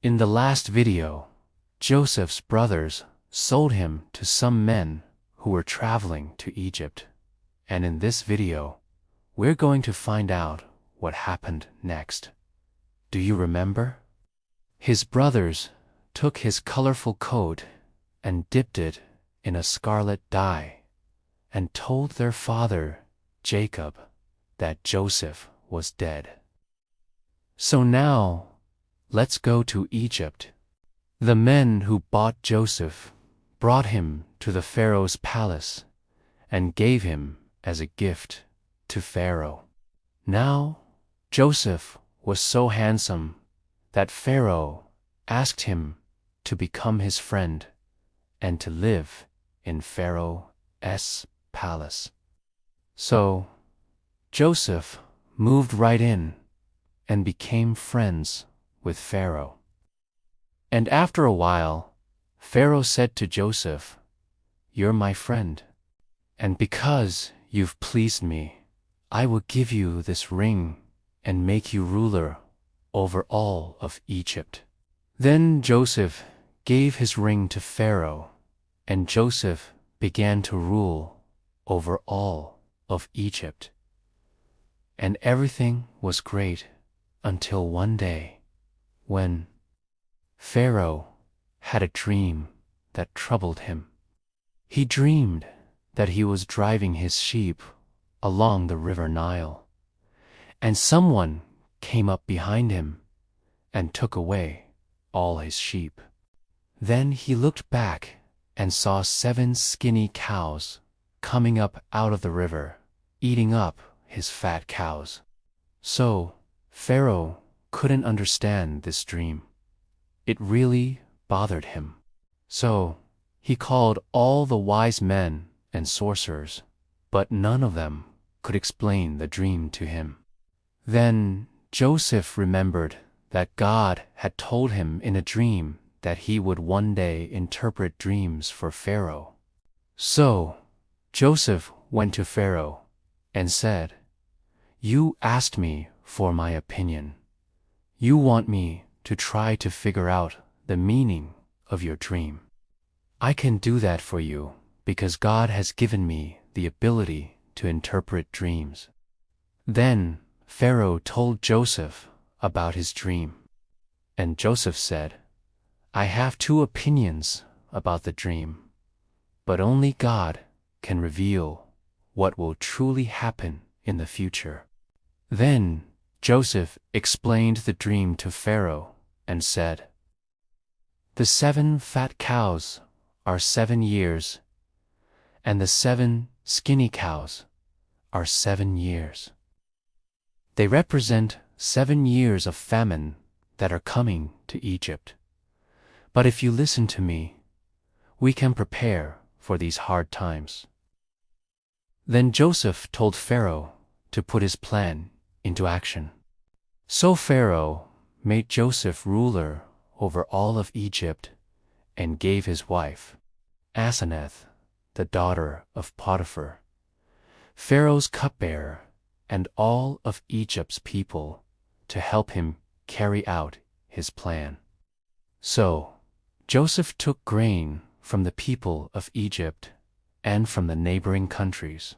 In the last video, Joseph's brothers sold him to some men who were traveling to Egypt. And in this video, we're going to find out what happened next. Do you remember? His brothers took his colorful coat and dipped it in a scarlet dye and told their father, Jacob, that Joseph was dead. So now, let's go to Egypt. The men who bought Joseph brought him to the Pharaoh's palace and gave him as a gift to Pharaoh. Now, Joseph was so handsome that Pharaoh asked him to become his friend and to live in Pharaoh's palace. So, Joseph moved right in and became friends with Pharaoh. And after a while, Pharaoh said to Joseph, "You're my friend, and because you've pleased me, I will give you this ring and make you ruler over all of Egypt." Then Joseph gave his ring to Pharaoh, and Joseph began to rule over all of Egypt. And everything was great until one day when Pharaoh had a dream that troubled him. He dreamed that he was driving his sheep along the river Nile, and someone came up behind him and took away all his sheep. Then he looked back and saw 7 skinny cows coming up out of the river, eating up his fat cows. So Pharaoh couldn't understand this dream. It really bothered him. So he called all the wise men and sorcerers, but none of them could explain the dream to him. Then Joseph remembered that God had told him in a dream that he would one day interpret dreams for Pharaoh. So Joseph went to Pharaoh and said, "You asked me for my opinion. You want me to try to figure out the meaning of your dream. I can do that for you because God has given me the ability to interpret dreams." Then Pharaoh told Joseph about his dream. And Joseph said, "I have 2 opinions about the dream, but only God can reveal what will truly happen in the future." Then Joseph explained the dream to Pharaoh and said, "The 7 fat cows are 7 years, and the 7 skinny cows are 7 years. They represent 7 years of famine that are coming to Egypt. But if you listen to me, we can prepare for these hard times." Then Joseph told Pharaoh to put his plan into action. So Pharaoh made Joseph ruler over all of Egypt and gave his wife, Asenath, the daughter of Potiphar, Pharaoh's cupbearer, and all of Egypt's people to help him carry out his plan. So Joseph took grain from the people of Egypt and from the neighboring countries,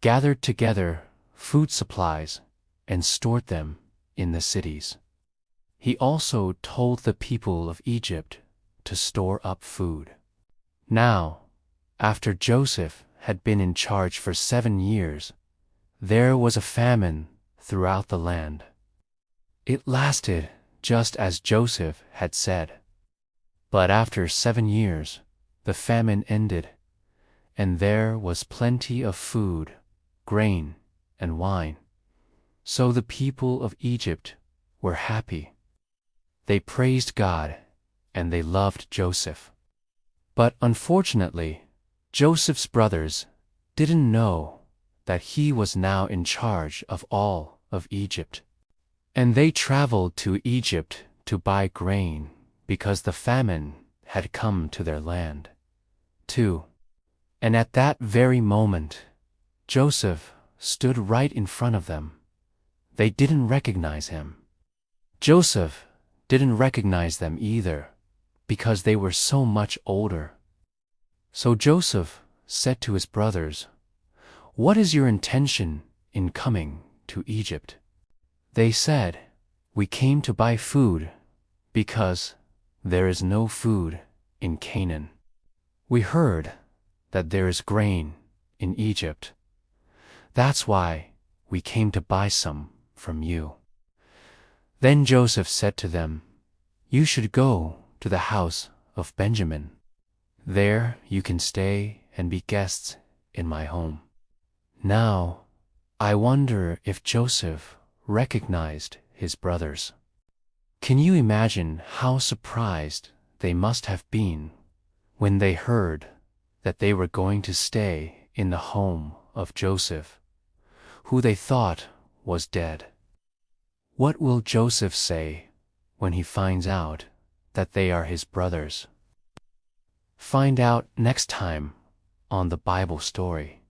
gathered together food supplies, and stored them in the cities. He also told the people of Egypt to store up food. Now, after Joseph had been in charge for 7 years, there was a famine throughout the land. It lasted just as Joseph had said. But after 7 years, the famine ended, and there was plenty of food, grain, and wine. So the people of Egypt were happy. They praised God, and they loved Joseph. But unfortunately, Joseph's brothers didn't know that he was now in charge of all of Egypt. And they traveled to Egypt to buy grain because the famine had come to their land, too. And at that very moment, Joseph stood right in front of them. They didn't recognize him. Joseph didn't recognize them either, because they were so much older. So Joseph said to his brothers, "What is your intention in coming to Egypt?" They said, "We came to buy food, because there is no food in Canaan. We heard that there is grain in Egypt. That's why we came to buy some from you." Then Joseph said to them, "You should go to the house of Benjamin. There you can stay and be guests in my home." Now, I wonder if Joseph recognized his brothers. Can you imagine how surprised they must have been when they heard that they were going to stay in the home of Joseph, who they thought was dead? What will Joseph say when he finds out that they are his brothers? Find out next time on the Bible story.